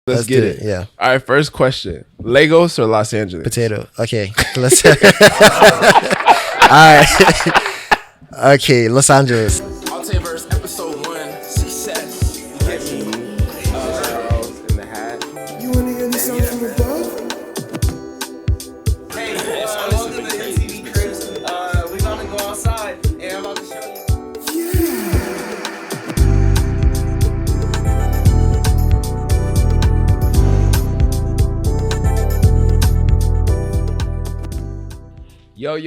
Let's get it. Yeah. All right, first question. Lagos or Los Angeles? Potato. Okay. Let's. All right. Okay. Los Angeles. Altevrse episode 1 success. You get me? Charles in the hat. You want to hear this song from above? Hey, welcome to the MTV Cribs. We about to go outside and I'm about to show you. Yo.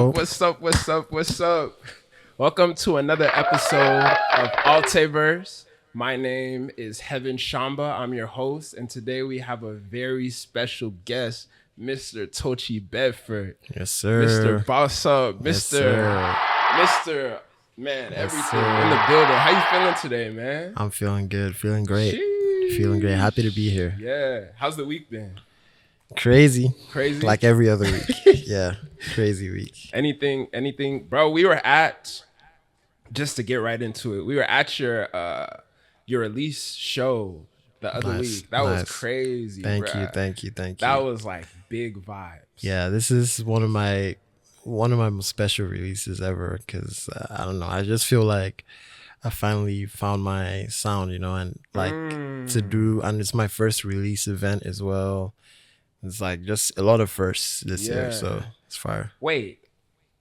What's up? Welcome to another episode of Altevrse. My name is Heaven Shamba. I'm your host, and today we have a very special guest, Mr. Tochi Bedford. Yes, sir. Mr. Boss Up, Yes, Mr. Man, Yes, everything sir. in the building. How you feeling today, man? I'm feeling good. Feeling great. Sheesh. Feeling great. Happy to be here. Yeah. How's the week been? Crazy. Crazy? Like every other week. Yeah. Crazy week. Anything, bro. We were at, just to get right into it, we were at your release show the other week. That was crazy. Thank bruh. you. That was like big vibes. Yeah, this is one of my most special releases ever because I don't know. I just feel like I finally found my sound, and like to do, and it's my first release event as well. It's like just a lot of firsts this year, so it's fire. Wait,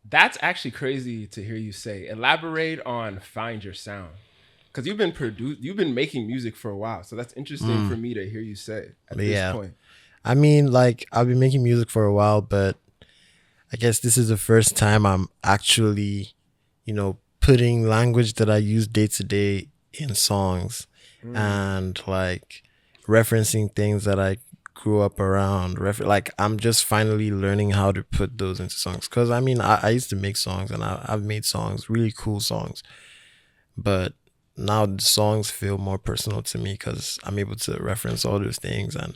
that's actually crazy to hear you say. Elaborate on Find Your Sound. Because you've been making music for a while, so that's interesting for me to hear you say at this point. I mean, like I've been making music for a while, but I guess this is the first time I'm actually, putting language that I use day to day in songs and like referencing things that I grew up around. Like I'm just finally learning how to put those into songs. Because I mean, I used to make songs and I've made songs, really cool songs, but now the songs feel more personal to me because I'm able to reference all those things and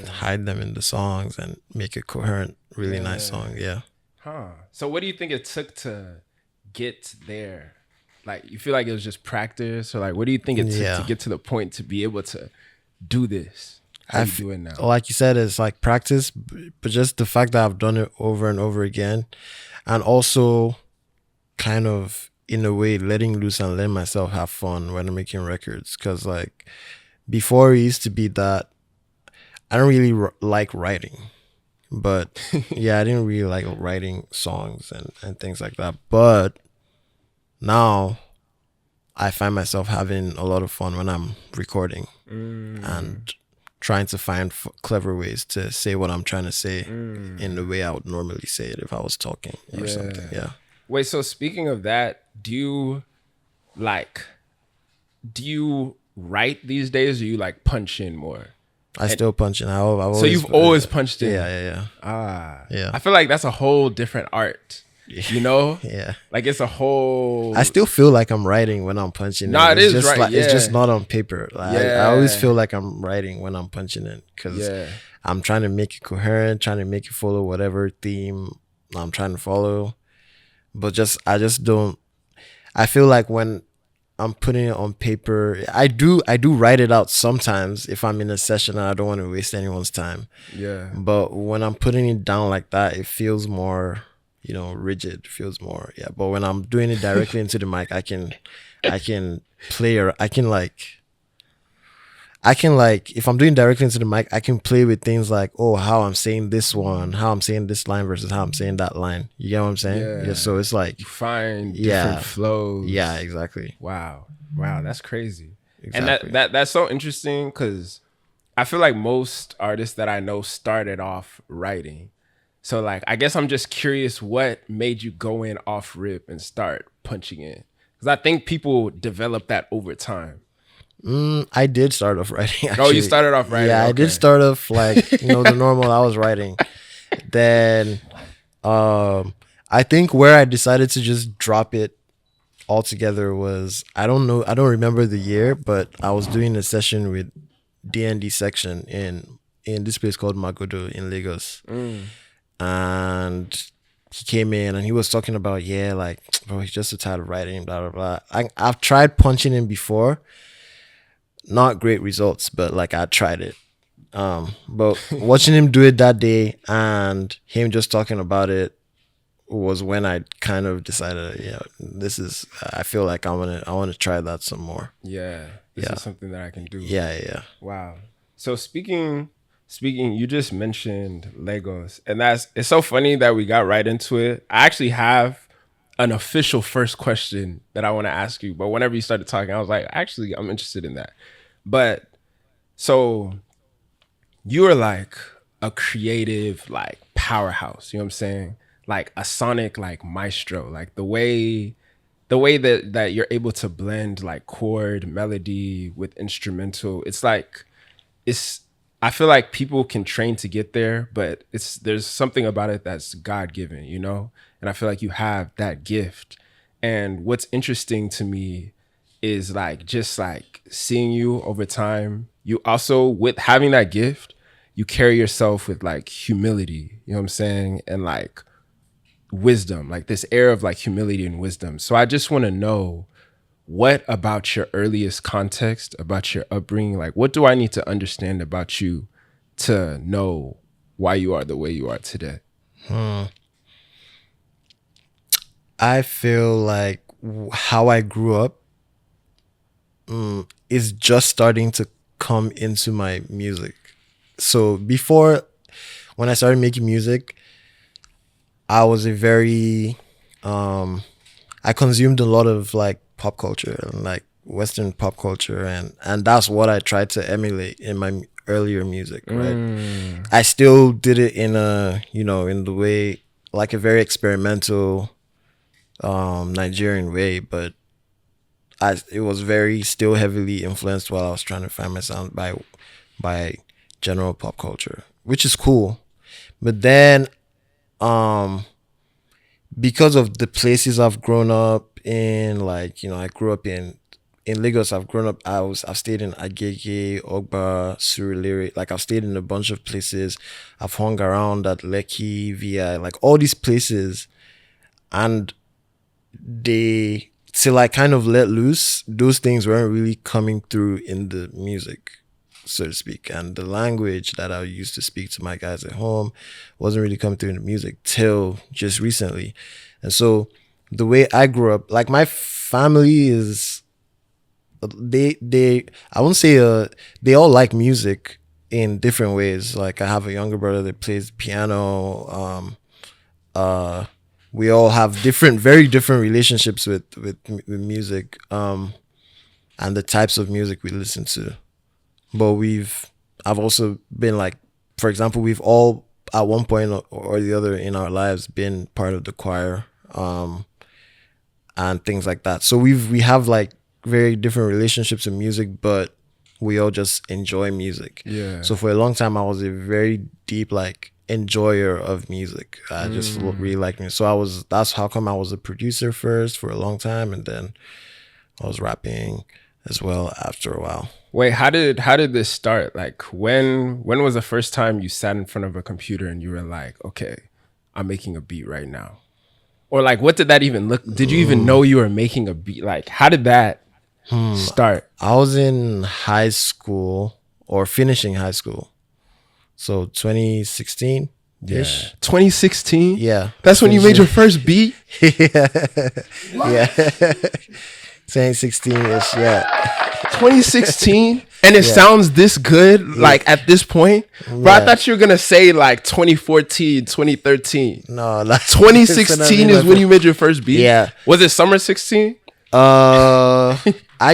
hide them in the songs and make a coherent, really nice song. Yeah. Huh. So what do you think it took to get there? Like, you feel like it was just practice, or like, what do you think it took to get to the point to be able to do this? How you do it now? Like you said, it's like practice, but just the fact that I've done it over and over again, and also kind of in a way letting loose and letting myself have fun when I'm making records. Because like before, it used to be that I don't really like writing, but I didn't really like writing songs and things like that. But now I find myself having a lot of fun when I'm recording and trying to find clever ways to say what I'm trying to say in the way I would normally say it if I was talking or something. Yeah. Wait, so speaking of that, do you write these days, or you like punch in more? I still punch in. So you've always punched in? Yeah. Yeah. I feel like that's a whole different art. Yeah. Like it's a whole... I still feel like I'm writing when I'm punching in. It is just right. Like, it's just not on paper. Like, I always feel like I'm writing when I'm punching in because I'm trying to make it coherent, trying to make it follow whatever theme I'm trying to follow. But I just don't... I feel like when I'm putting it on paper, I do write it out sometimes if I'm in a session and I don't want to waste anyone's time. Yeah. But when I'm putting it down like that, it feels more... rigid, feels more, but when I'm doing it directly into the mic, I can play, or I can if I'm doing directly into the mic, I can play with things like, how I'm saying this one, how I'm saying this line versus how I'm saying that line. You get what I'm saying? Yeah. So it's like you find different flows. Yeah, exactly. Wow, that's crazy. Exactly. And that's so interesting because I feel like most artists that I know started off writing. So like, I guess I'm just curious what made you go in off rip and start punching in? Because I think people develop that over time. I did start off writing. Actually. Oh, you started off writing? Yeah, okay. I did start off like, the normal I was writing. Then I think where I decided to just drop it altogether was, I don't remember the year, but I was doing a session with D&D section in this place called Magodo in Lagos. And he came in and he was talking about, bro, he's just so tired of writing, blah, blah, blah. I've tried punching in before, not great results, but like I tried it. But watching him do it that day and him just talking about it was when I kind of decided, this is. I feel like I want to try that some more. Yeah, this is something that I can do. Yeah. Wow. So speaking, you just mentioned Legos, and it's so funny that we got right into it. I actually have an official first question that I want to ask you, but whenever you started talking, I was like, actually, I'm interested in that. But so you are like a creative, like powerhouse. You know what I'm saying? Like a sonic, like maestro. Like the way that you're able to blend like chord melody with instrumental. It's like I feel like people can train to get there, but there's something about it that's God given, you know? And I feel like you have that gift. And what's interesting to me is like just like seeing you over time. You also, with having that gift, you carry yourself with like humility, you know what I'm saying? And like wisdom, like this air of like humility and wisdom. So I just want to know, what about your earliest context, about your upbringing, like what do I need to understand about you to know why you are the way you are today? I feel like how I grew up is just starting to come into my music. So before, when I started making music, I was a very I consumed a lot of like pop culture and like Western pop culture, and that's what I tried to emulate in my earlier music, right? I still did it in in the way, like a very experimental Nigerian way, but it was very still heavily influenced while I was trying to find my sound by general pop culture, which is cool. But then because of the places I've grown up in, like, I grew up in Lagos. I've stayed in Agege, Ogba, Surulere. Like, I've stayed in a bunch of places. I've hung around at Lekki, VI, like all these places. And till I kind of let loose, those things weren't really coming through in the music, so to speak. And the language that I used to speak to my guys at home wasn't really coming through in the music till just recently. And so the way I grew up, like my family is, I won't say they all like music in different ways. Like I have a younger brother that plays piano. We all have very different relationships with music, and the types of music we listen to. But I've also been like, for example, we've all at one point or the other in our lives been part of the choir, and things like that. So we have like very different relationships with music, but we all just enjoy music. Yeah. So for a long time, I was a very deep like enjoyer of music. I just really liked music. So that's how come I was a producer first for a long time, and then I was rapping as well after a while. Wait, how did this start? Like when was the first time you sat in front of a computer and you were like, okay, I'm making a beat right now? Or like, what did that even look? Did you even know you were making a beat? Like, how did that start? I was in high school or finishing high school. So 2016 ish. Yeah. 2016? Yeah. That's when you made your first beat? Yeah. 2016 ish, yeah. 2016? And it sounds this good, like at this point? Bro, I thought you were going to say like 2014, 2013. No, that's 2016 is when you made your first beat? Yeah. Was it summer 16? I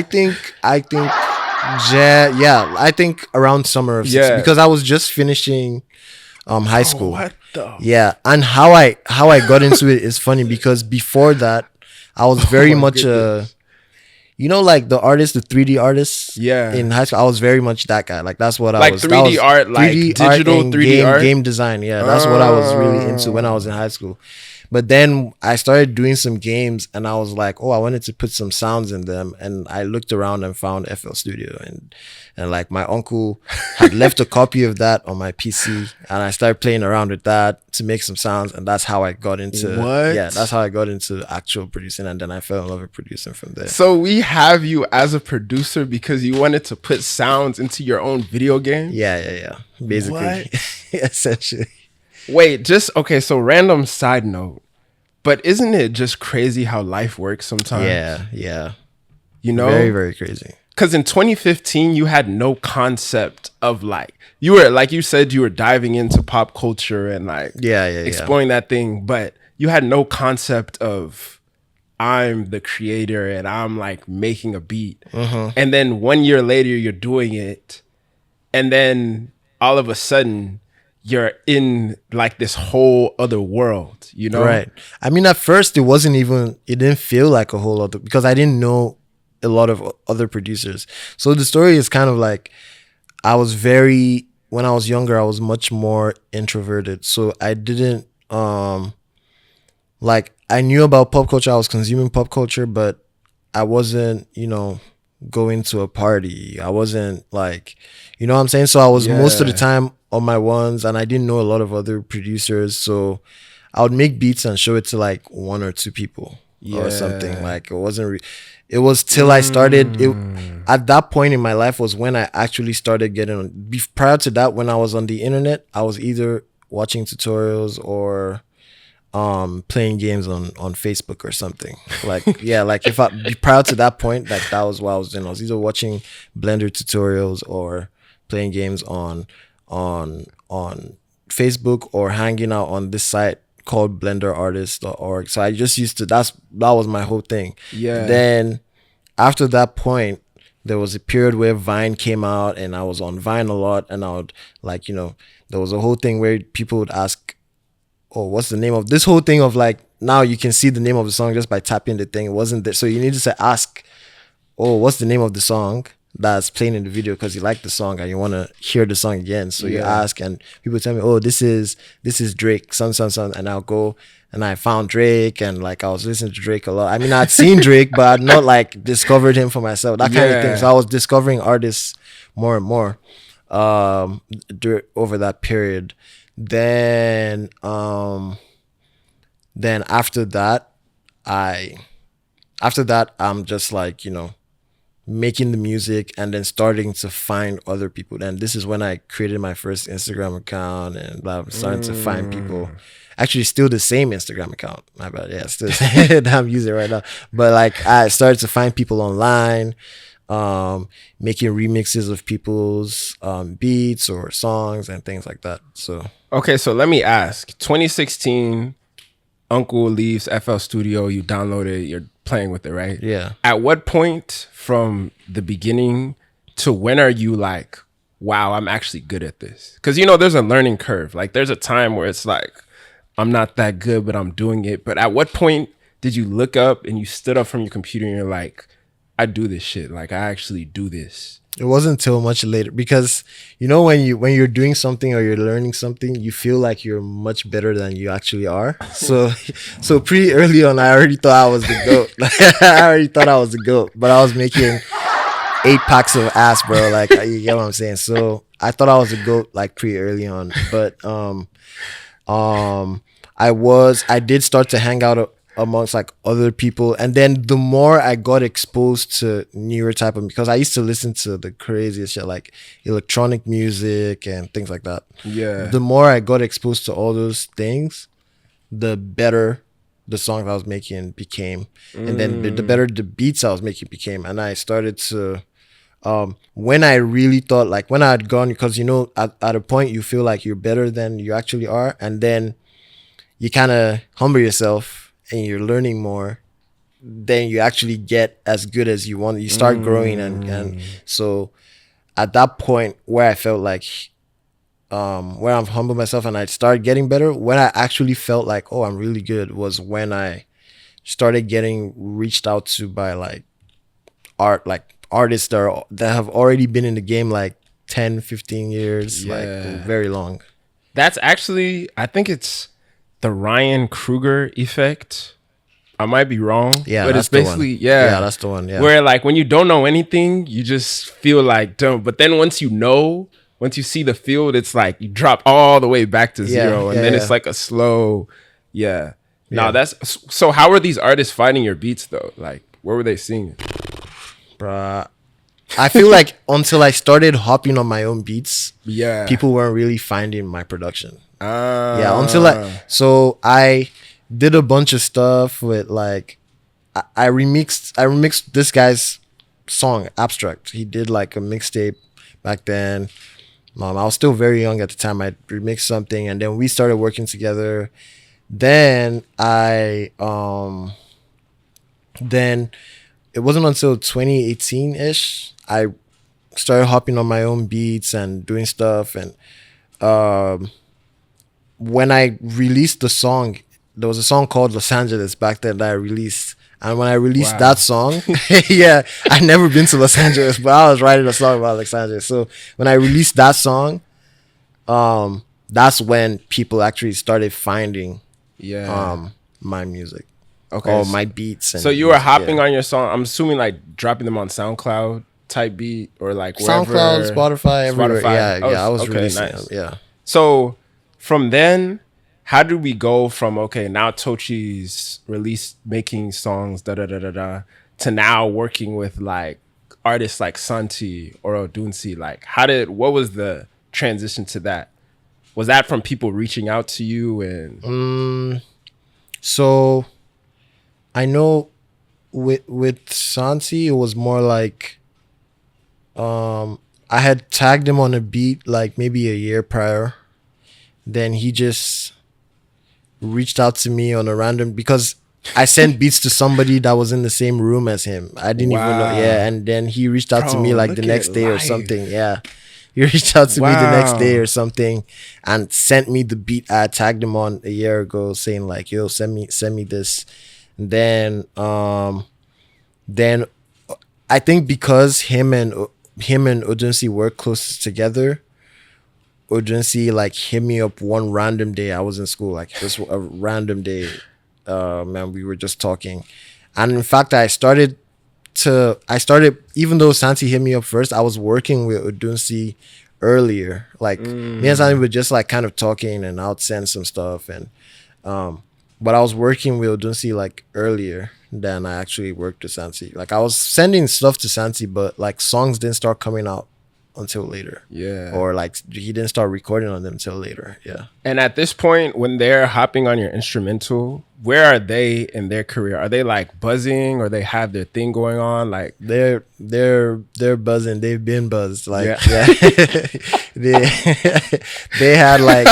think I think around summer of 16, because I was just finishing high school. What the? Yeah, and how I got into it is funny, because before that I was very much like the 3D artists. Yeah. In high school, I was very much that guy. Like that's what I like was. 3D art, like 3D digital and 3D art. game design. Yeah, that's what I was really into when I was in high school. But then I started doing some games, and I was like, oh, I wanted to put some sounds in them, and I looked around and found FL Studio, and like my uncle had left a copy of that on my PC, and I started playing around with that to make some sounds, and that's how I got into that's how I got into actual producing, and then I fell in love with producing from there. So we have you as a producer because you wanted to put sounds into your own video game? Yeah. Basically, essentially. Wait, okay, so random side note, but isn't it just crazy how life works sometimes? Yeah. You know? Very, very crazy. Because in 2015, you had no concept of you were, like you said, you were diving into pop culture and exploring that thing, but you had no concept of I'm the creator and I'm like making a beat. And then 1 year later, you're doing it. And then all of a sudden, you're in like this whole other world, you know? Right. I mean, at first it didn't feel like a whole other, because I didn't know a lot of other producers. So the story is kind of like, when I was younger, I was much more introverted. So I didn't, I knew about pop culture. I was consuming pop culture, but I wasn't, going to a party. I wasn't like, you know what I'm saying? So I was most of the time on my ones, and I didn't know a lot of other producers. So I would make beats and show it to like one or two people or something. Like it was till I started at that point in my life was when I actually started getting on. Prior to that, when I was on the internet, I was either watching tutorials or playing games on Facebook or something. Like if I prior to that point, like that was what I was doing. I was either watching Blender tutorials or playing games on Facebook or hanging out on this site called blenderartist.org. So I just used to that was my whole thing. Then after that point, there was a period where Vine came out, and I was on Vine a lot, and I would there was a whole thing where people would ask, oh, what's the name of this whole thing of like, now you can see the name of the song just by tapping the thing. It wasn't there. So you needed to ask, oh, what's the name of the song that's playing in the video, because you like the song and you want to hear the song again. So you ask, and people tell me, oh, this is Drake, son, and I'll go and I found Drake, and like I was listening to Drake a lot. I mean, I'd seen Drake, but I'd not like discovered him for myself, that kind of thing. So I was discovering artists more and more over that period. Then after that, I'm just like, making the music and then starting to find other people. And this is when I created my first Instagram account, and I'm starting to find people. Actually, still the same Instagram account. My bad. Yeah, still that I'm using right now. But like, I started to find people online, making remixes of people's beats or songs and things like that. So okay, so let me ask. 2016, Uncle leaves FL Studio. You download it. You're playing with it, right? Yeah. At what point from the beginning to when are you like, wow, I'm actually good at this? Because there's a learning curve. Like there's a time where it's like, I'm not that good, but I'm doing it. But at what point did you look up and you stood up from your computer and you're like, I do this shit. Like I actually do this. It wasn't until much later, because when you're doing something or you're learning something, you feel like you're much better than you actually are. So pretty early on, I already thought I was the GOAT. But I was making 8 packs of ass, bro. Like, you get what I'm saying? So I thought I was a GOAT like pretty early on. But I did start to hang out amongst like other people, and then the more I got exposed to newer type of, because I used to listen to the craziest shit like electronic music and things like that. The more I got exposed to all those things, the better the songs I was making became, and then the better the beats I was making became. And I started to when I really thought, like when I had gone, because at a point you feel like you're better than you actually are, and then you kind of humble yourself and you're learning more, then you actually get as good as you want. You start growing, and so at that point where I felt like where I've humbled myself and I started getting better, when I actually felt like, oh, I'm really good, was when I started getting reached out to by like artists that have already been in the game like 10-15 years, like very long. That's actually, I think it's the Ryan Kruger effect. I might be wrong, Yeah, but that's it's basically the one. Yeah, that's the one. Yeah. where like when you don't know anything, you just feel like dumb. But then once you see the field, it's like you drop all the way back to zero, and then it's like a slow, yeah. Now that's so. How were these artists finding your beats though? Like, where were they seeing it? Bruh. I feel like until I started hopping on my own beats, Yeah, people weren't really finding my production. yeah. Until I did a bunch of stuff with like I remixed this guy's song Abstract. He did like a mixtape back then. I was still very young at the time. I remixed something and then we started working together. Then then it wasn't until 2018-ish I started hopping on my own beats and doing stuff. And when I released the song, there was a song called Los Angeles back then that I released. And when I released that song, yeah, I'd never been to Los Angeles, but I was writing a song about Los Angeles. So when I released that song, that's when people actually started finding my music. Okay. Or my beats. And so you were hopping on your song. I'm assuming like dropping them on SoundCloud type beat or like wherever. SoundCloud, Spotify, everywhere. Yeah, I was releasing nice. them. Yeah. So from then, how did we go from now Tochi's making songs to now working with like artists like Santi or Odunsi? Like what was the transition to that? Was that from people reaching out to you and so I know with Santi it was more like I had tagged him on a beat like maybe a year prior. Then he just reached out to me on a random because I sent beats to somebody that was in the same room as him. I didn't even know. Yeah, and then he reached out to me like the next day or something. Yeah. He reached out to me the next day or something and sent me the beat I tagged him on a year ago saying like, yo, send me this. And then I think because him and Odunsi work close together, Odunsi like hit me up one random day. I was in school, like just a random day. Man, we were just talking. And in fact, I started even though Santi hit me up first, I was working with Odunsi earlier. Like me and Santi were just like kind of talking and I would send some stuff and but I was working with Odunsi like earlier than I actually worked with Santi. Like I was sending stuff to Santi, but like songs didn't start coming out until later. Yeah. Or like he didn't start recording on them until later. Yeah. And at this point, when they're hopping on your instrumental, where are they in their career? Are they like buzzing or they have their thing going on? Like they're buzzing. They've been buzzed. Like they had like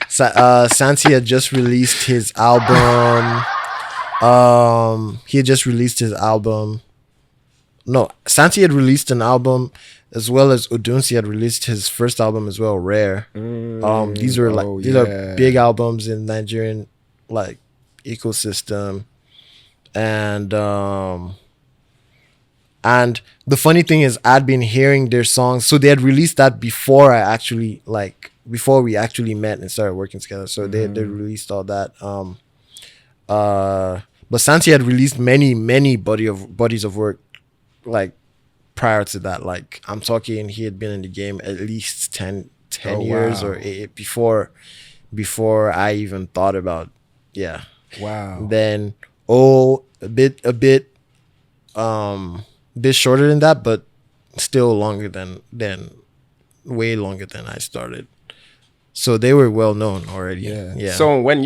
Santi had just released his album. He had just released his album. No, Santi had released an album as well as Odunsi had released his first album as well, Rare. These are big albums in Nigerian like ecosystem. And the funny thing is I'd been hearing their songs. So they had released that before we actually met and started working together. So they released all that. But Santi had released many bodies of work like prior to that. Like I'm talking he had been in the game at least 10 years or 8 before I even thought about then a bit shorter than that, but still longer than way longer than I started. So they were well known already. Yeah. So when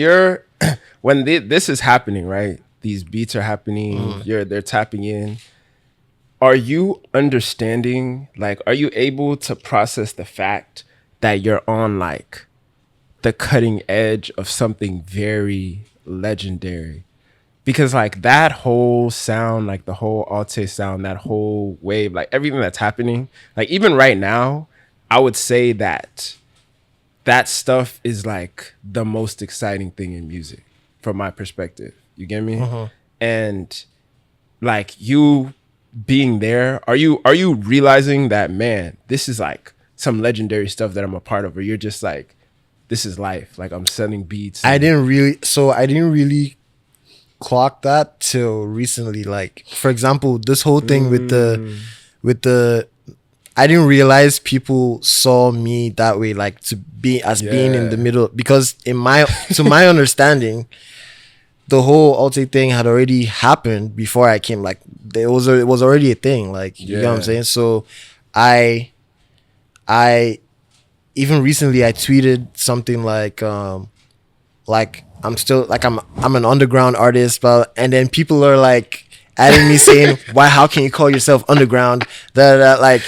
this is happening, right? These beats are happening, they're tapping in. Are you understanding, like, are you able to process the fact that you're on like the cutting edge of something very legendary? Because like that whole sound, like the whole alte sound, that whole wave, like everything that's happening, like even right now, I would say that stuff is like the most exciting thing in music from my perspective. You get me? And like you being there, are you realizing that, man, this is like some legendary stuff that I'm a part of, or you're just like, this is life. Like I'm selling beats. I didn't really clock that till recently. Like, for example, this whole thing with the I didn't realize people saw me that way, like to be as being in the middle, because to my understanding, the whole alte thing had already happened before I came. Like it was already a thing. Like you know what I'm saying. So I even recently I tweeted something like I'm still like I'm an underground artist, but and then people are like adding me saying, why, how can you call yourself underground? Like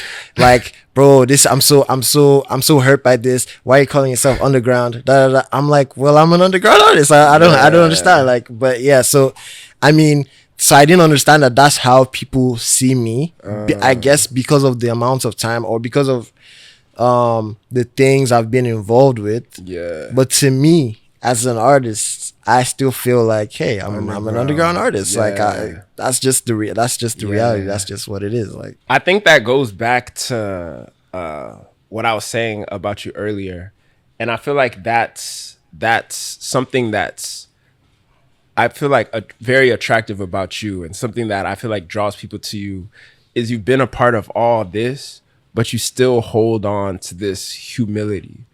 bro, this I'm so hurt by this. Why are you calling yourself underground? I'm like, well, I'm an underground artist. I don't understand. Like, but yeah, so I mean, so I didn't understand that that's how people see me. I guess because of the amount of time or because of the things I've been involved with. Yeah. But to me, as an artist, I still feel like, hey, I'm an underground artist. Like that's just the reality. That's just what it is. Like I think that goes back to what I was saying about you earlier, and I feel like that's something that's I feel like very attractive about you, and something that I feel like draws people to you is you've been a part of all this, but you still hold on to this humility,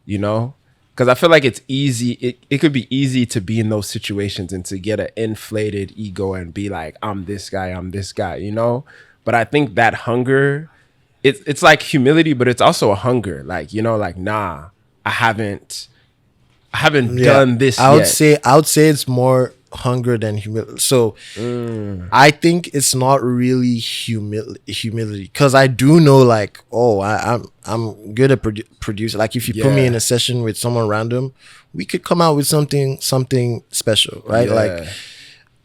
you know? Because I feel like it's easy. It could be easy to be in those situations and to get an inflated ego and be like, I'm this guy, you know? But I think that hunger, it's like humility, but it's also a hunger. Like, you know, like, nah, I haven't done this yet. I would say it's more hunger than humility. So I think it's not really humility, because I do know, like, oh, I'm good at producing. Like if you put me in a session with someone random, we could come out with something special, right? Like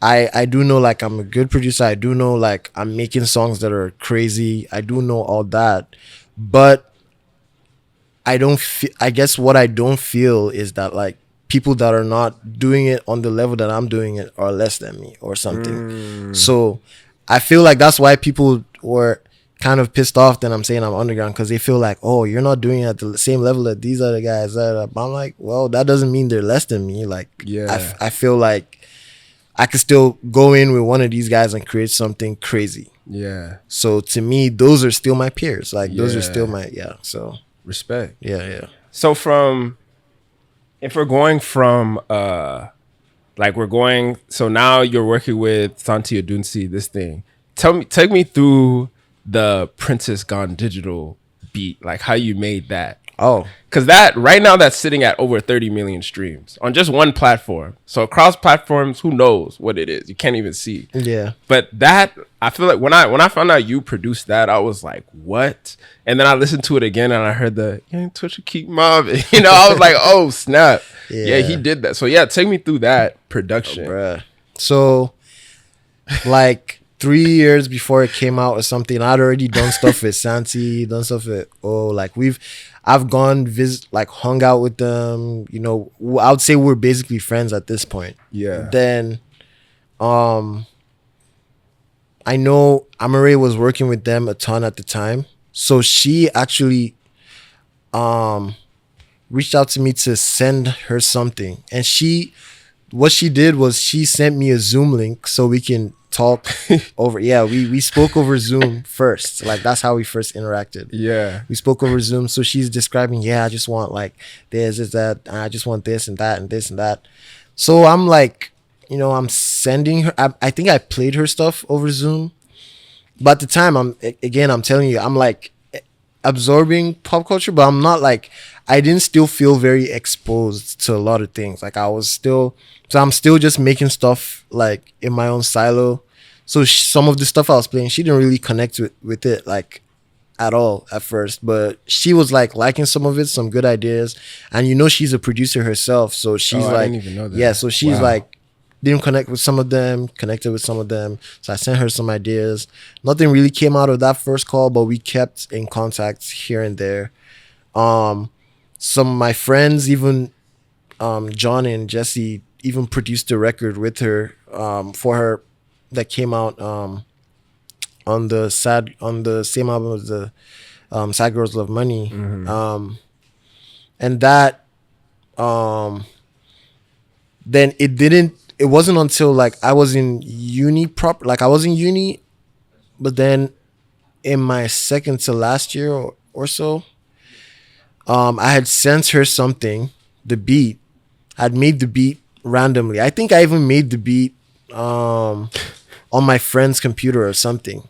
I do know, like, I'm a good producer. I do know, like, I'm making songs that are crazy. I do know all that, but I guess what I don't feel is that, like, people that are not doing it on the level that I'm doing it are less than me or something. So I feel like that's why people were kind of pissed off that I'm saying I'm underground, because they feel like, oh, you're not doing it at the same level that these other guys are. I'm like, well, that doesn't mean they're less than me. Like, I feel like I could still go in with one of these guys and create something crazy. Yeah. So to me, those are still my peers. Like those are still my so respect. Yeah. So if we're going from so now you're working with Santi Odunsi, this thing. Take me through the Princess Gone Digital beat, like how you made that. Oh, because that right now that's sitting at over 30 million streams on just one platform. So across platforms, who knows what it is? You can't even see. Yeah. But that, I feel like when I found out you produced that, I was like, what? And then I listened to it again and I heard the Tochi keep mobbing. You know, I was like, oh snap. Yeah, he did that. So yeah, take me through that production. Bruh. So like 3 years before it came out or something, I'd already done stuff with Santi, done stuff with I've gone hung out with them. You know, I would say we're basically friends at this point. Yeah. Then, I know Amaarae was working with them a ton at the time, so she actually, reached out to me to send her something, and what she did was she sent me a Zoom link so we can talk over. Yeah, we spoke over Zoom first. Like that's how we first interacted. Yeah, we spoke over Zoom. So she's describing, I just want like this, that, I just want this and that and this and that. So I'm like, I'm sending her. I think I played her stuff over Zoom, but at the time, I'm telling you, I'm like absorbing pop culture, but I'm not like, I didn't still feel very exposed to a lot of things. Like I'm still just making stuff like in my own silo. So some of the stuff I was playing, she didn't really connect with it like at all at first, but she was like liking some of it, some good ideas. And she's a producer herself. So she's I like, didn't even know that. yeah, so she's like, didn't connect with some of them, connected with some of them. So I sent her some ideas. Nothing really came out of that first call, but we kept in contact here and there. Some of my friends, even John and Jesse, even produced a record with her for her that came out on the same album as the Sad Girls Love Money. Mm-hmm. And that then it wasn't until like I was in uni like I was in uni, but then in my second to last year or so, I had sent her something, the beat. I'd made the beat randomly. I think I even made the beat on my friend's computer or something.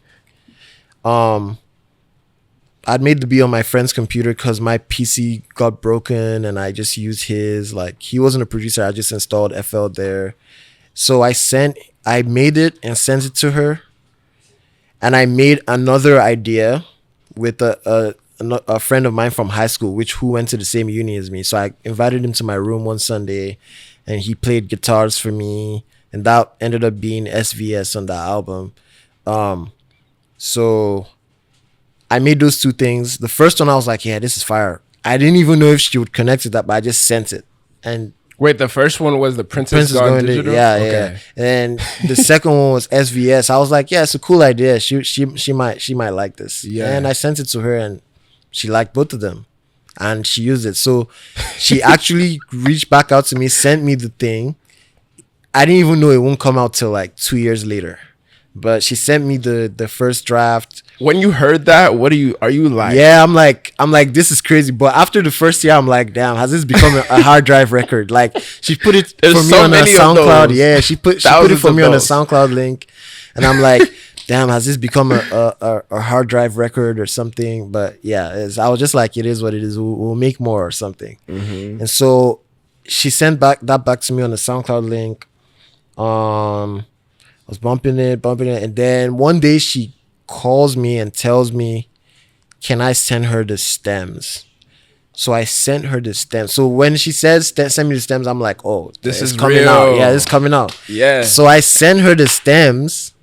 I'd made the beat on my friend's computer because my PC got broken and I just used his. Like, he wasn't a producer. I just installed FL there. So I made it and sent it to her. And I made another idea with a friend of mine from high school, who went to the same uni as me. So I invited him to my room one Sunday and he played guitars for me. And that ended up being SVS on that album. So I made those two things. The first one, I was like, yeah, this is fire. I didn't even know if she would connect to that, but I just sent it. And wait, the first one was the Princess Gone Digital? Yeah. And the second one was SVS. I was like, yeah, it's a cool idea. She might like this. Yeah. And I sent it to her and she liked both of them. And she used it. So she actually reached back out to me, sent me the thing. I didn't even know it won't come out till like 2 years later. But she sent me the first draft. When you heard that, are you like? Yeah, I'm like, this is crazy. But after the first year, I'm like, damn, has this become a hard drive record? Like, she put it for me on a SoundCloud. Yeah, she put it for me on a SoundCloud link, and I'm like, damn, has this become a hard drive record or something? But yeah, I was just like, it is what it is. We'll make more or something. Mm-hmm. And so she sent back to me on the SoundCloud link. I was bumping it, and then one day she calls me and tells me, can I send her the stems? So I sent her the stems. So when she says send me the stems, I'm like, oh, this is coming real. out. Yeah, this is coming out. Yeah. So I sent her the stems.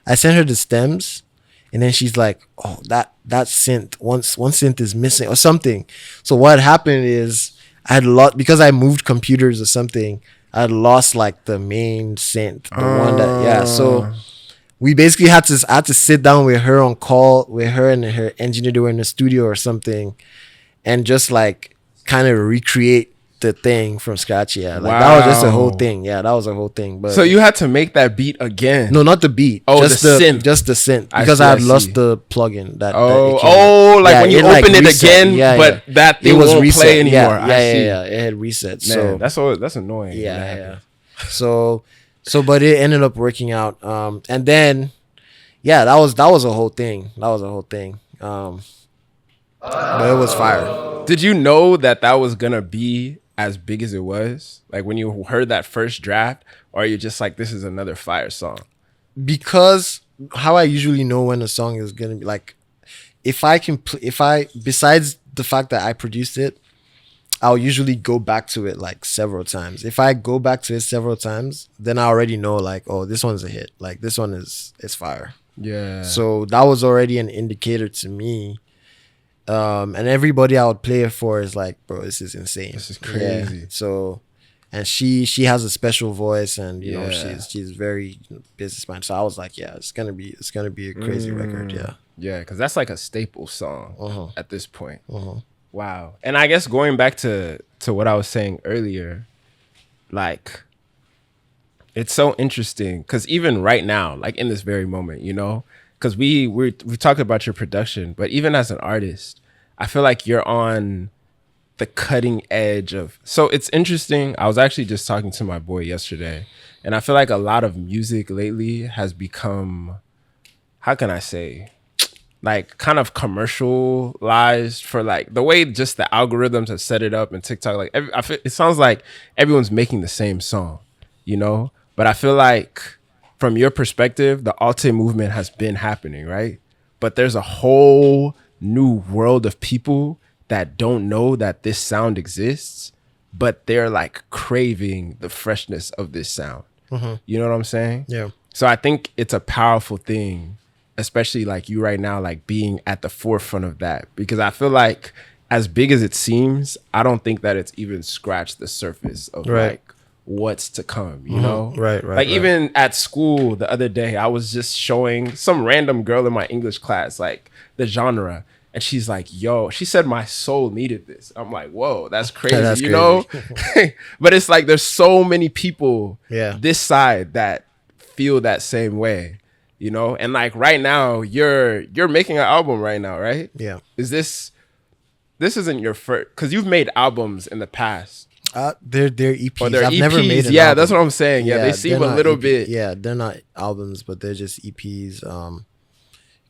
And then she's like, oh, that synth, one synth is missing or something. So what happened is I had because I moved computers or something, I had lost like the main synth, the one that, yeah. So we basically had to sit down with her on call, with her and her engineer. They were in the studio or something, and just like kind of recreate the thing from scratch. Yeah, like that was just a whole thing. Yeah, that was a whole thing. But so you had to make that beat again? No, not the beat. Oh, just the synth. Just the synth, because I had lost the plugin. When you open it reset. again, but that thing won't play anymore. Yeah, it had reset. Man, so that's annoying. Yeah. So, but it ended up working out. And then, yeah, that was a whole thing. But it was fire. Did you know that was gonna be as big as it was? Like when you heard that first draft, or are you just like, this is another fire song? Because how I usually know when a song is gonna be, like, if I besides the fact that I produced it, I'll usually go back to it like several times. If I go back to it several times, then I already know like, oh, this one's a hit. Like this one is fire. Yeah. So that was already an indicator to me. And everybody I would play it for is like, bro, this is insane. This is crazy. Yeah. So, and she has a special voice, and you know she's very businessman. So I was like, yeah, it's gonna be a crazy record. Yeah. Yeah, because that's like a staple song at this point. Wow. And I guess going back to what I was saying earlier, like, it's so interesting because even right now, like in this very moment, you know, because we talked about your production, but even as an artist, I feel like you're on the cutting edge of. So it's interesting. I was actually just talking to my boy yesterday, and I feel like a lot of music lately has become, how can I say, like kind of commercialized for like the way just the algorithms have set it up and TikTok. Like it sounds like everyone's making the same song, you know? But I feel like from your perspective, the alte movement has been happening, right? But there's a whole new world of people that don't know that this sound exists, but they're like craving the freshness of this sound. You know what I'm saying? Yeah. So I think it's a powerful thing, especially like you right now, like being at the forefront of that, because I feel like as big as it seems, I don't think that it's even scratched the surface of like what's to come, you know? Like even at school the other day, I was just showing some random girl in my English class, like the genre. And she's like, yo, she said my soul needed this. I'm like, whoa, that's crazy, That's you know? But it's like there's so many people this side that feel that same way, you know? And like right now, you're making an album right now, right? Yeah. Is this isn't your first, because you've made albums in the past. They're EPs. Or they're I've EPs. never made an yeah, album. that's what I'm saying. Yeah, they seem they're a not little EP bit. Yeah, they're not albums, but they're just EPs.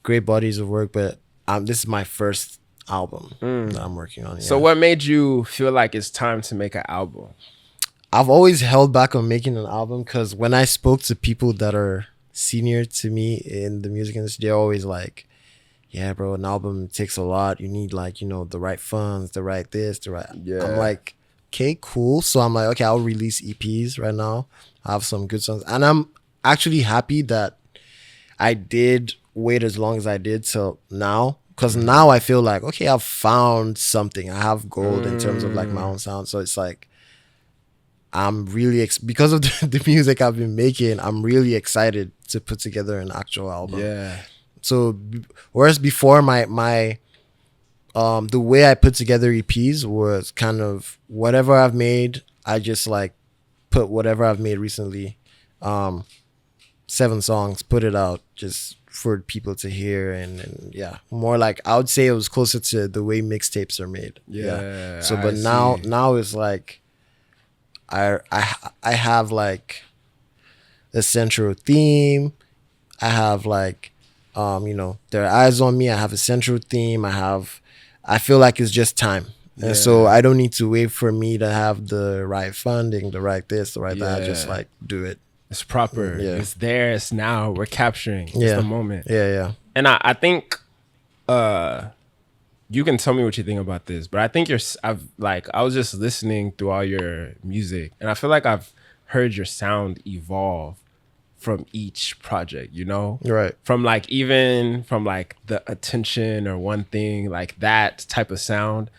Great bodies of work, but this is my first album that I'm working on. Yeah. So what made you feel like it's time to make an album? I've always held back on making an album because when I spoke to people that are senior to me in the music industry, they're always like, yeah, bro, an album takes a lot. You need like, you know, the right funds, the right this, the right. Yeah. I'm like, okay, cool. So I'm like, okay, I'll release EPs right now. I have some good songs. And I'm actually happy that I did wait as long as I did till now. Because now I feel like, okay, I've found something. I have gold in terms of like my own sound. So it's like, I'm really, because of the music I've been making, I'm really excited to put together an actual album. Yeah. So whereas before my the way I put together EPs was kind of whatever I've made, I just like put whatever I've made recently, 7 songs, put it out just for people to hear, and yeah, more like I would say it was closer to the way mixtapes are made. Yeah. So but now it's like I have like a central theme. I have like you know, there are eyes on me. I have a central theme. I feel like it's just time. And so I don't need to wait for me to have the right funding, the right this, the right that. I just like do it. It's proper. Yeah. It's there. It's now. We're capturing. It's the moment. Yeah. And I think you can tell me what you think about this, but I think I was just listening through all your music, and I feel like I've heard your sound evolve from each project, you know? Right. From like, even from like the attention or one thing, like that type of sound.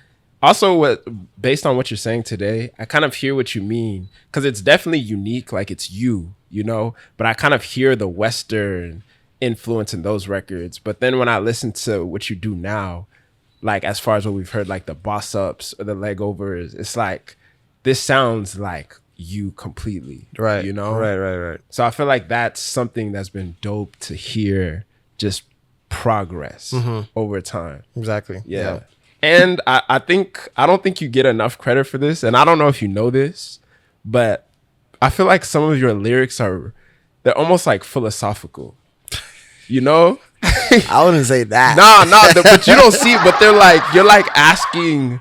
Also, based on what you're saying today, I kind of hear what you mean, because it's definitely unique, like it's you know? But I kind of hear the Western influence in those records. But then when I listen to what you do now, like as far as what we've heard, like the Boss Ups or the Leg Overs, it's like, this sounds like you completely, right? You know, right. So I feel like that's something that's been dope to hear, just progress over time. Exactly. Yeah. And I don't think you get enough credit for this, and I don't know if you know this, but I feel like some of your lyrics they're almost like philosophical, you know? I wouldn't say that. But you don't see it, but you're like asking.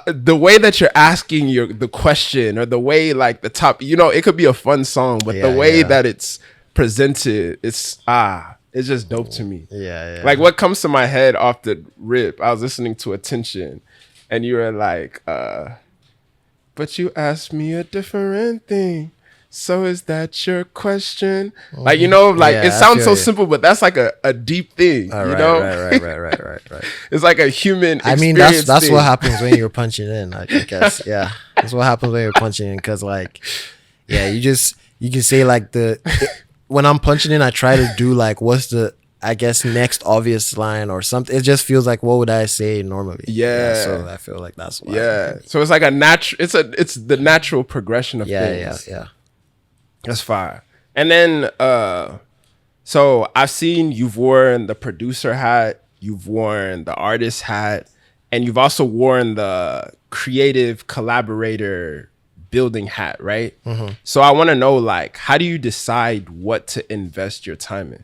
The way that you're asking the question, or the way like the top, you know, it could be a fun song, but the way that it's presented, it's just dope to me. Yeah. Like what comes to my head off the rip, I was listening to Attention, and you were like, but you asked me a different thing. So is that your question? Like, you know, like it sounds so simple, but that's like a deep thing, you know? Right. It's like a human experience. I mean, that's what happens when you're punching in, I guess. Yeah. That's what happens when you're punching in, because like, yeah, you can say like when I'm punching in, I try to do like, what's the, I guess, next obvious line or something. It just feels like, what would I say normally? Yeah. So I feel like that's why. Yeah. So it's like it's the natural progression of things. Yeah. That's fire. And then, so I've seen you've worn the producer hat, you've worn the artist hat, and you've also worn the creative collaborator building hat, right? So I want to know, like, how do you decide what to invest your time in?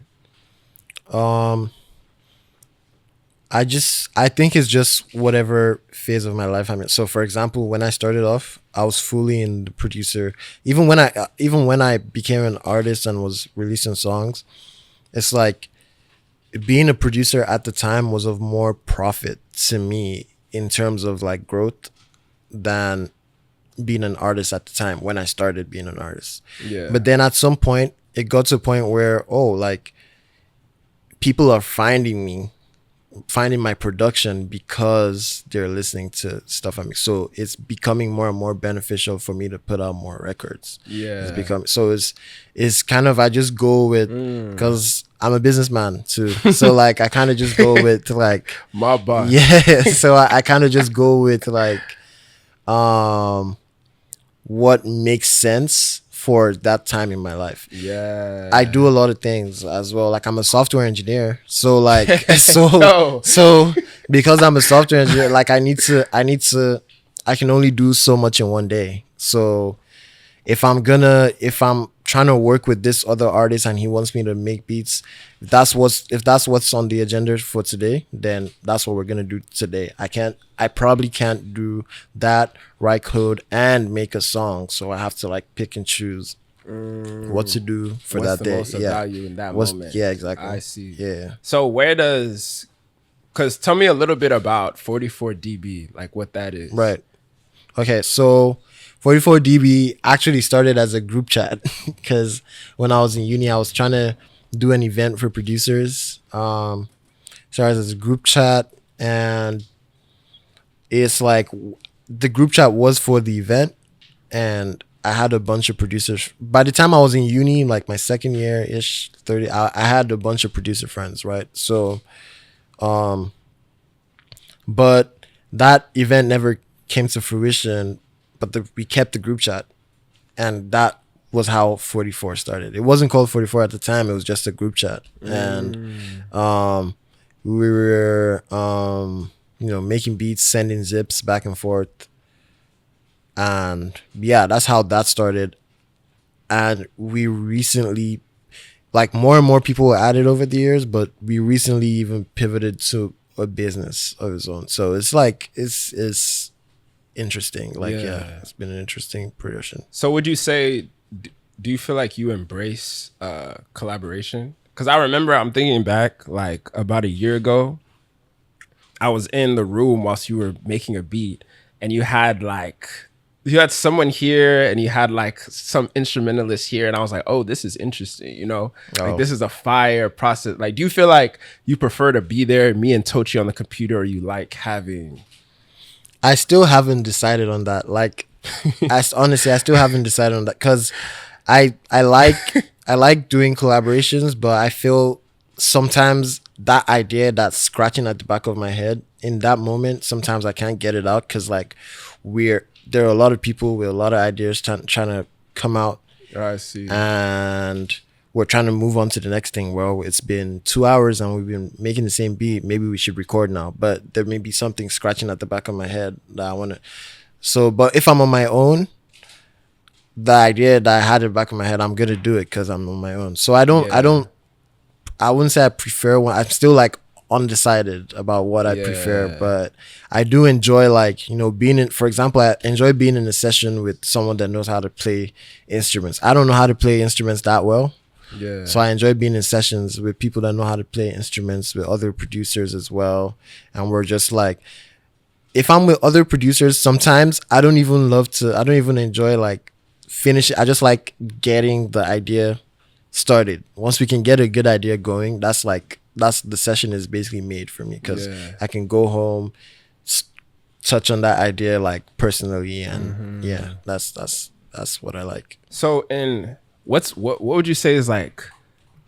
I think it's just whatever phase of my life I'm in. So for example, when I started off, I was fully in the producer. Even when I became an artist and was releasing songs, it's like being a producer at the time was of more profit to me in terms of like growth than being an artist at the time when I started being an artist. Yeah. But then at some point, it got to a point where, like, people are finding my production because they're listening to stuff I make. So it's becoming more and more beneficial for me to put out more records. Yeah. It's kind of, I just go with, because I'm a businessman too. So like I kind of just go with like My boss. yeah. So I kind of just go with like um what makes sense for that time in my life. Yeah. I do a lot of things as well. Like I'm a software engineer. So like Yo. so because I'm a software engineer, like I can only do so much in one day. So if I'm trying to work with this other artist and he wants me to make beats, if that's what's on the agenda for today, then that's what we're gonna do today. I probably can't do that, write code and make a song. So I have to like pick and choose what to do for What's that the day. most of Yeah. value in that moment? Yeah, exactly. I see. Yeah. So because tell me a little bit about 44 dB, like what that is. Right. Okay, so 44 dB actually started as a group chat because when I was in uni, I was trying to do an event for producers. Started as a group chat, and it's like the group chat was for the event, and I had a bunch of producers. By the time I was in uni, like my second year ish, 30, I had a bunch of producer friends, right? So, but that event never came to fruition. But we kept the group chat, and that was how 44 started. It wasn't called 44 at the time. It was just a group chat, and we were making beats, sending zips back and forth, and yeah, that's how that started. And we recently, like, more and more people were added over the years, but we recently even pivoted to a business of its own. So it's like it's interesting. Like yeah, it's been an interesting progression. So would you say, do you feel like you embrace collaboration? Because I remember, I'm thinking back like about a year ago, I was in the room whilst you were making a beat, and you had someone here and you had like some instrumentalist here, and I was like, oh, this is interesting, like this is a fire process. Like, do you feel like you prefer to be there, me and Tochi on the computer, or you like having... I still haven't decided on that. Like, honestly, I still haven't decided on that because I like doing collaborations, but I feel sometimes that idea that's scratching at the back of my head in that moment, sometimes I can't get it out because like there are a lot of people with a lot of ideas trying to come out. I see. And we're trying to move on to the next thing. Well, it's been 2 hours and we've been making the same beat. Maybe we should record now. But there may be something scratching at the back of my head that I want to. So, but if I'm on my own, the idea that I had in the back of my head, I'm going to do it because I'm on my own. So I wouldn't say I prefer one. I'm still like undecided about what I prefer, but I do enjoy like, being in, for example, I enjoy being in a session with someone that knows how to play instruments. I don't know how to play instruments that well. Yeah. So I enjoy being in sessions with people that know how to play instruments, with other producers as well. And we're just like, if I'm with other producers, sometimes I don't even enjoy like finishing. I just like getting the idea started. Once we can get a good idea going, that's the session is basically made for me because I can go home, touch on that idea like personally, and that's what I like. So what would you say is like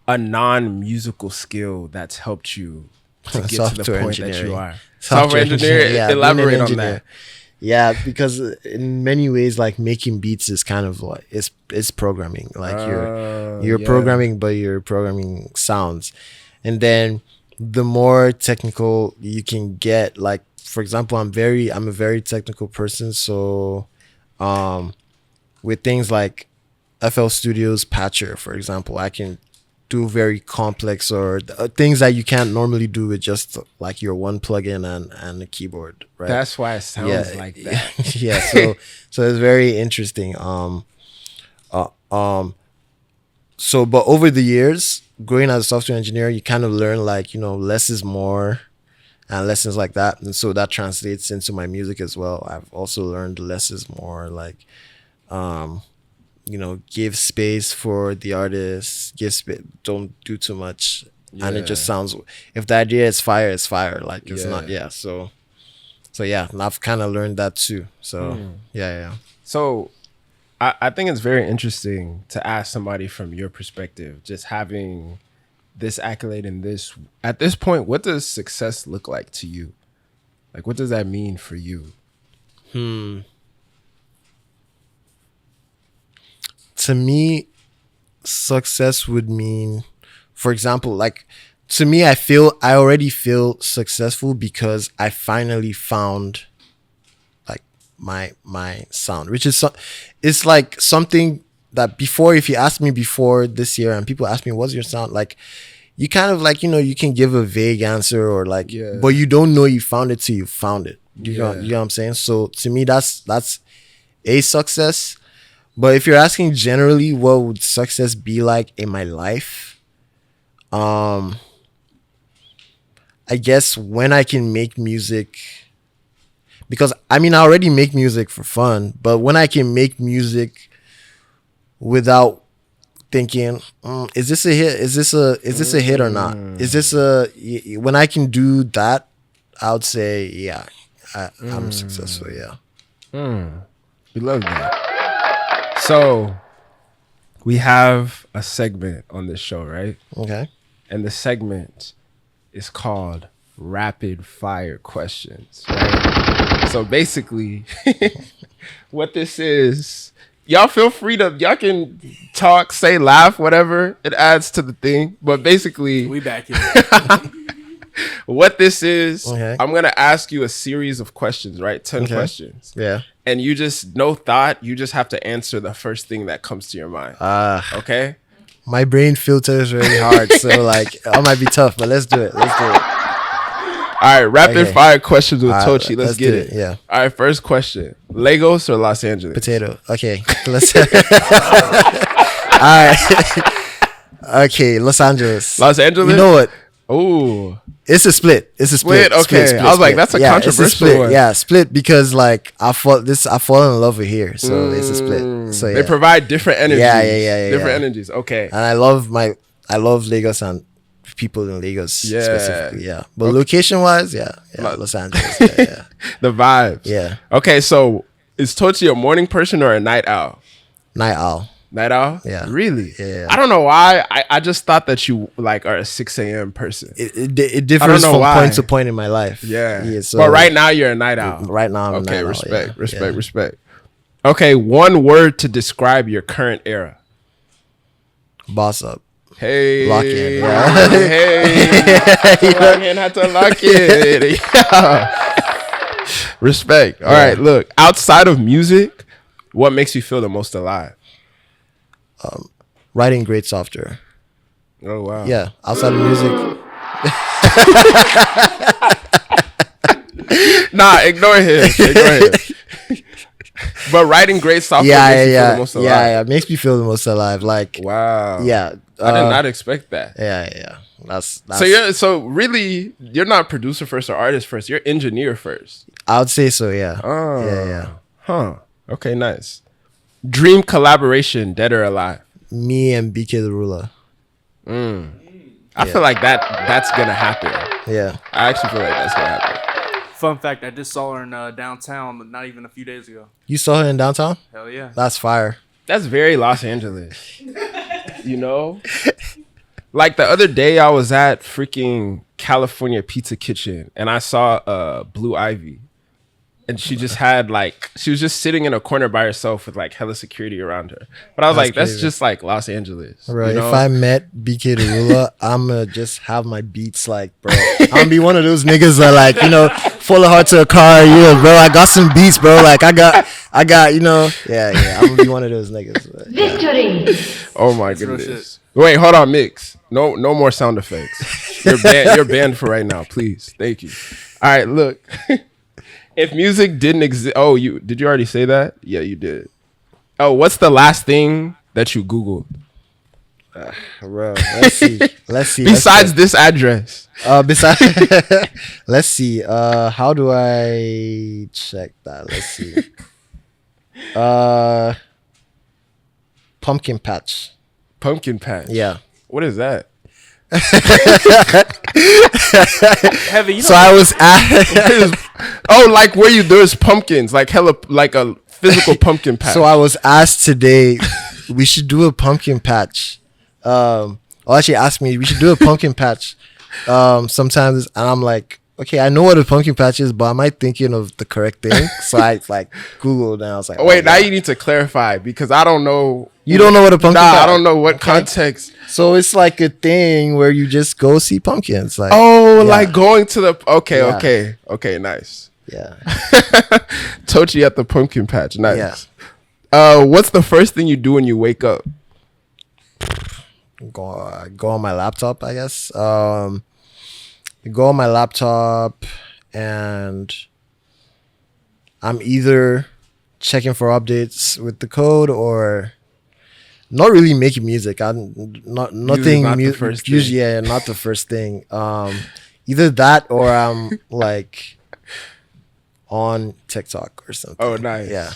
a non-musical skill that's helped you to get to the point that you are? Software engineer, elaborate on that. Yeah, because in many ways, like making beats is kind of like it's programming. Like you're programming, but you're programming sounds, and then the more technical you can get, like for example, I'm a very technical person, so with things like FL Studio's Patcher, for example, I can do very complex or things that you can't normally do with just like your one plugin and a keyboard, right? That's why it sounds like that. Yeah, so it's very interesting. So but over the years, growing as a software engineer, you kind of learn like, less is more and lessons like that. And so that translates into my music as well. I've also learned less is more, like give space for the artist, don't do too much. And it just sounds, if the idea is fire, it's fire. Like it's not, so yeah, and I've kind of learned that too. So yeah. So I think it's very interesting to ask somebody from your perspective, just having this accolade and this. At this point, what does success look like to you? Like, what does that mean for you? To me, success would mean, for example, like to me, I already feel successful because I finally found like my sound, which is it's like something that before, if you asked me before this year and people ask me what's your sound, like you kind of like, you can give a vague answer or like, but you don't know you found it till you found it. You know what I'm saying? So to me, that's a success. But if you're asking generally, what would success be like in my life? I guess when I can make music, because I mean, I already make music for fun, but when I can make music without thinking, is this a hit? Is this a hit or not? Is this when I can do that, I would say, yeah, I'm successful. Yeah. We love that. So we have a segment on this show, right? Okay. And the segment is called Rapid Fire Questions, right? So basically, what this is, y'all feel free to, y'all can talk, say, laugh, whatever. It adds to the thing. But basically, We back here. what this is, Okay. I'm going to ask you a series of questions, right? 10 questions. Yeah. And you just, no thought, you just have to answer the first thing that comes to your mind. Okay? My brain filters really hard, so like I might be tough, but let's do it. All right, rapid fire questions with Tochi. Let's get do it. Yeah. All right, first question. Lagos or Los Angeles? Potato. Okay. Let's all right. Okay, Los Angeles. Los Angeles? You know what? Oh. It's a split. It's a split. Okay. I was like, that's a controversial it's a split. one. Yeah, split because like I fall in love with here, so it's a split. So yeah. They provide different energies. Yeah. Different energies. Okay. And I love Lagos and people in Lagos specifically. Yeah, but location wise, Los Angeles. Yeah. The vibes. Yeah. Okay, so is Tochi a morning person or a night owl? Night owl. Night owl? Yeah. Really? Yeah. I don't know why. I just thought that you like are a 6 a.m. person. It differs from point to point in my life. Yeah. So but right now you're a night owl. Right now I'm a night owl. Respect. Okay, one word to describe your current era. Boss up. Hey. Lock in. Yeah. Hey. Lock in, had to lock in. Yeah. Respect. All right, look. Outside of music, what makes you feel the most alive? Writing great software. Oh wow. Yeah. Outside of music. Nah, ignore him. But writing great software makes you feel the most alive. Yeah. Makes me feel the most alive. Like Wow. yeah. I did not expect that. Yeah. That's So really you're not producer first or artist first. You're engineer first. I would say so. Yeah. Oh. Yeah. Huh. Okay, nice. Dream collaboration, dead or alive? Me and BK the Ruler. I feel like that's gonna happen. Yeah. I actually feel like that's gonna happen. Fun fact, I just saw her in downtown not even a few days ago. You saw her in downtown? Hell yeah. That's fire. That's very Los Angeles. You know? Like the other day I was at freaking California Pizza Kitchen and I saw Blue Ivy. And she just had she was just sitting in a corner by herself with like hella security around her. But I was like, that's just like Los Angeles. Right. You know? If I met BK the Ruler, I'ma just have my beats like, bro. I'm gonna be one of those niggas that like, full of heart to a car. Yeah, bro. I got some beats, bro. Like I got, Yeah. I'm gonna be one of those niggas. But, yeah. Victory! Oh my real goodness. Wait, hold on, Mix. No more sound effects. You're banned for right now, please. Thank you. All right, look. If music didn't exist, did you already say that? Yeah, you did. Oh, what's the last thing that you Googled? Bro, let's see. Besides this address. Let's see. How do I check that? Let's see. Pumpkin patch. Pumpkin patch. Yeah. What is that? Heavy, So I was at. Like where there's pumpkins, like hella, like a physical pumpkin patch. So I was asked today, we should do a pumpkin patch. actually ask me, we should do a pumpkin patch. Sometimes, and I'm like, okay, I know what a pumpkin patch is, but am I thinking of the correct thing? So I like Googled and I was like, Oh, wait, yeah. now you need to clarify because I don't know. You don't know what a pumpkin patch? I don't know what context. So it's like a thing where you just go see pumpkins. Like, Oh, yeah. like going to the. Yeah. Okay, nice. Yeah. Tochi at the pumpkin patch, nice. Yeah. What's the first thing you do when you wake up? Go on my laptop, I guess. Go on my laptop and I'm either checking for updates with the code or not really making music. I'm not nothing. Not the first thing. Usually, yeah, not the first thing. Either that or I'm like on TikTok or something. Oh, nice. Yeah,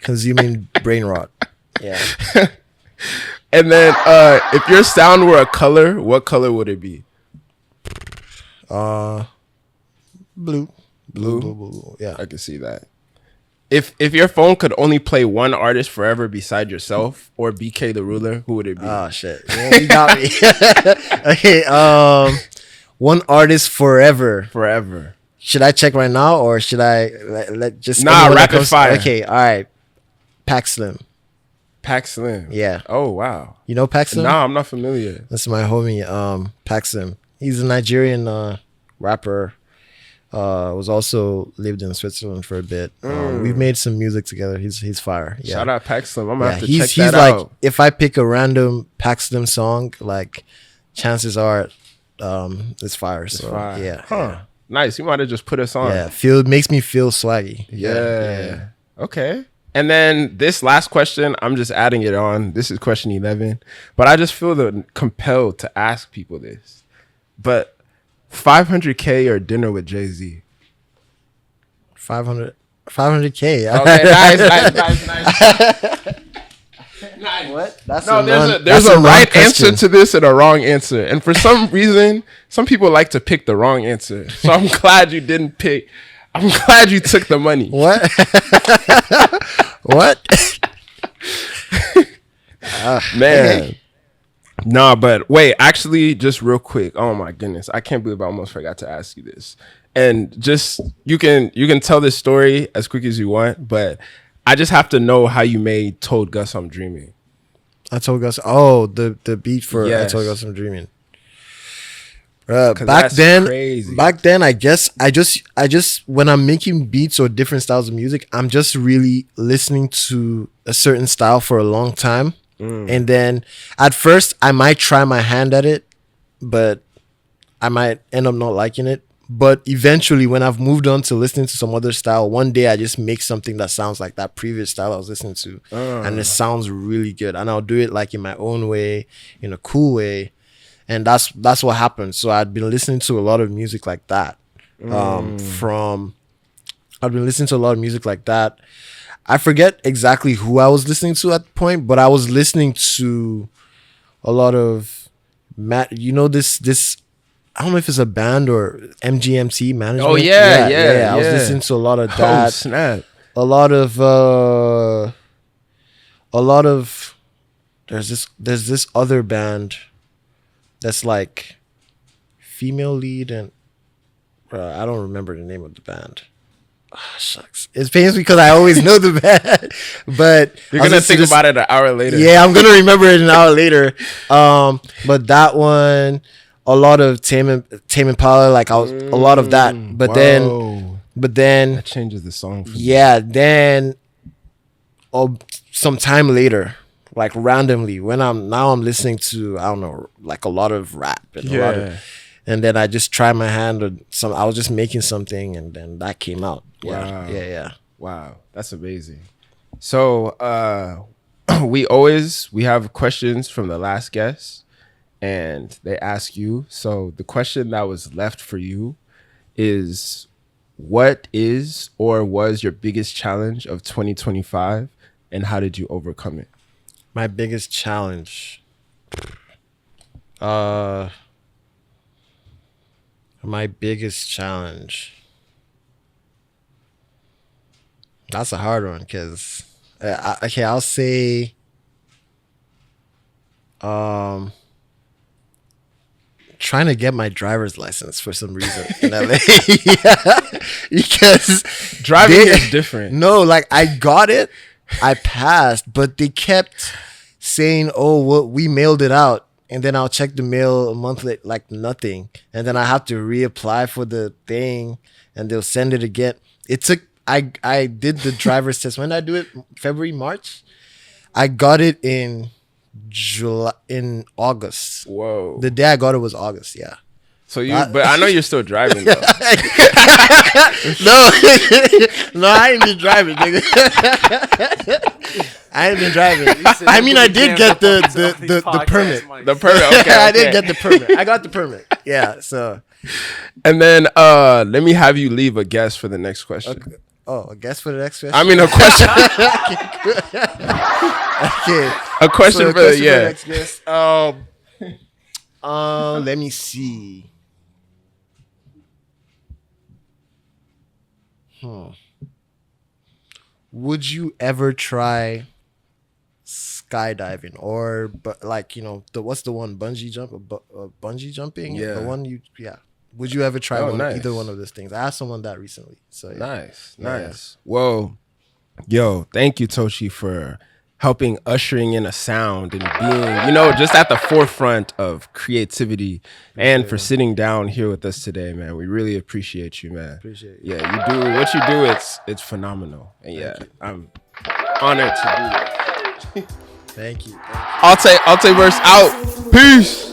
consuming brain rot. Yeah. And then, if your sound were a color, what color would it be? Blue. Blue? Yeah. I can see that. If your phone could only play one artist forever beside yourself or BK the Ruler, who would it be? Oh shit! Yeah, you got me. Okay. One artist forever. Forever. Should I check right now or should I let just Nah, anyone that rapid comes- fire. Okay. All right. Pac Slim. Pac Slim. Yeah. Oh wow. You know Pac Slim? Nah, I'm not familiar. That's my homie. Pac Slim. He's a Nigerian rapper. Was also lived in Switzerland for a bit. We've made some music together. He's fire. Yeah. Shout out Pac Slim. I'm gonna have to he's check that like out. if I pick a random Pac Slim song, like chances are it's fire. So Fire. yeah. Huh. Nice. You might have just put us on. Yeah. Makes me feel swaggy. Yeah. Okay. And then this last question, I'm just adding it on. This is question 11, but I just feel compelled to ask people this. But 500K or dinner with Jay-Z? 500K. Okay, nice. What? That's No, there's that's a right non-question. answer to this and a wrong answer. And for some reason, some people like to pick the wrong answer. So I'm glad you didn't pick. I'm glad you took the money. What? What? Man. Okay. Nah, but wait, actually, just real quick. Oh my goodness. I can't believe I almost forgot to ask you this. And just you can tell this story as quick as you want, but I just have to know how you made Told Gus I'm Dreaming. I told Gus. Oh, the beat for Yes. I told Gus I'm dreaming. 'Cause Back that's then, crazy. I guess I just when I'm making beats or different styles of music, I'm just really listening to a certain style for a long time, and then at first I might try my hand at it, but I might end up not liking it. But eventually, when I've moved on to listening to some other style, one day I just make something that sounds like that previous style I was listening to, and it sounds really good. And I'll do it like in my own way, in a cool way, and that's what happened. So I'd been listening to a lot of music like that. I'd been listening to a lot of music like that. I forget exactly who I was listening to at the point, but I was listening to a lot of this. I don't know if it's a band or MGMT management. Oh, yeah. I was listening to a lot of that. Oh, snap. A lot of there's this other band that's like female lead and I don't remember the name of the band. Shucks. It pains me because I always know the band, but You're going to think about it an hour later. yeah, I'm gonna remember it an hour later. But that one, a lot of Tame Impala, like a lot of that. But then That changes the song for me. yeah, then some time later, like randomly, when I'm listening to I don't know, like a lot of rap and a lot of, and then I just try my hand or I was just making something and then that came out. Wow. Yeah. Wow, that's amazing. So we have questions from the last guest and they ask you. So the question that was left for you is, what is or was your biggest challenge of 2025 and how did you overcome it? My biggest challenge. My biggest challenge. That's a hard one because, okay, I'll say, trying to get my driver's license for some reason in LA. Yeah. Because Driving is different. No, like I got it, I passed, but they kept saying, "Oh, well, we mailed it out," and then I'll check the mail a month later, like nothing, and then I have to reapply for the thing, and they'll send it again. It took. I did the driver's test. When did I do it? February, March. I got it in August. Whoa. The day I got it was August. Yeah. So but I know you're still driving though. No, no, I ain't been driving, nigga. I ain't been driving. I mean, I did get the permit. The permit. Okay, I did get the permit. I got the permit. Yeah. So. And then let me have you leave a guess for the next question. Okay. Oh, a guess for the next question. I mean a question. Okay. A question So for the next guest. Let me see. Would you ever try skydiving or like what's the one, bungee jumping? Yeah. The one Would you ever try nice. either one of those things? I asked someone that recently. So yeah. Nice. Whoa. Yo, thank you, Tochi, for helping ushering in a sound and being, just at the forefront of creativity and for sitting down here with us today, man. We really appreciate you, man. Appreciate it. Yeah, you do what you do. It's phenomenal. And I'm honored to do it. Thank you. Alteverse out. Peace.